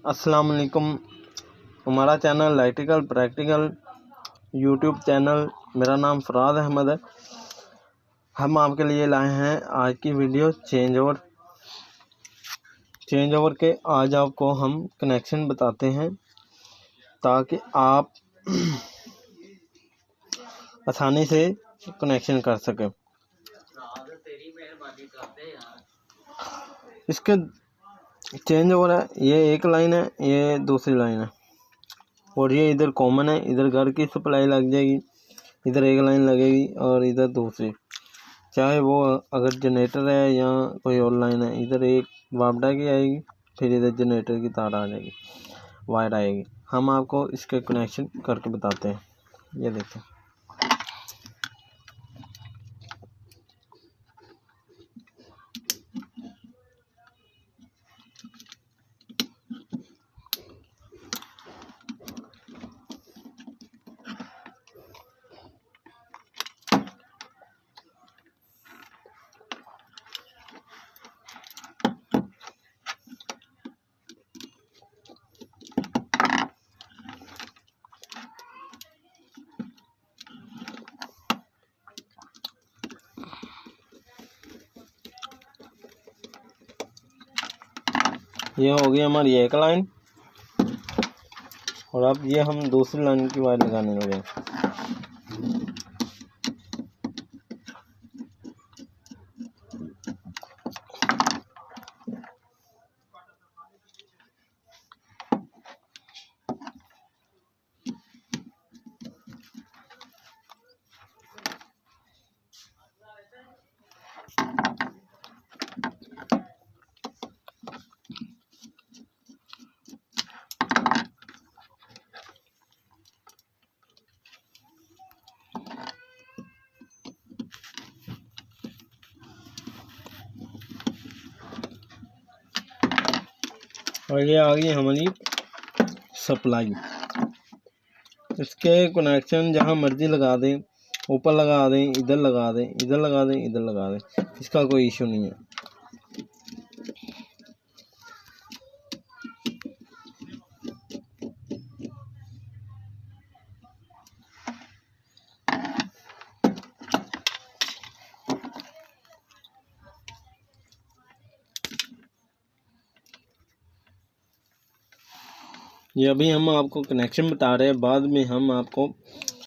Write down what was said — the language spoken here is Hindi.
अस्सलाम वालेकुम। हमारा channel electrical practical YouTube channel, मेरा नाम फराद अहमद है। हम आपके लिए लाए हैं आज की वीडियो चेंज ओवर के। आज आपको हम कनेक्शन बताते हैं ताकि आप आसानी से कनेक्शन कर सकें। इसके चेंज ओवर है, ये एक लाइन है, ये दूसरी लाइन है और ये इधर कॉमन है। इधर घर की सप्लाई लग जाएगी, इधर एक लाइन लगेगी और इधर दूसरी, चाहे वो अगर जनरेटर है या कोई और लाइन है। इधर एक वापडा की आएगी, फिर इधर जनरेटर की तार आ जाएगी, वायर आएगी। हम आपको इसके कनेक्शन करके बताते हैं। ये देखें, ये हो गई हमारी एक लाइन और अब ये हम दूसरी लाइन की वायर लगाने लगे। और ये आ गई हमारी सप्लाई। इसके कनेक्शन जहाँ मर्जी लगा दें, ऊपर लगा दें, इधर लगा दें, इधर लगा दें, इधर लगा दें, इसका कोई इशू नहीं है। ये अभी हम आपको कनेक्शन बता रहे हैं, बाद में हम आपको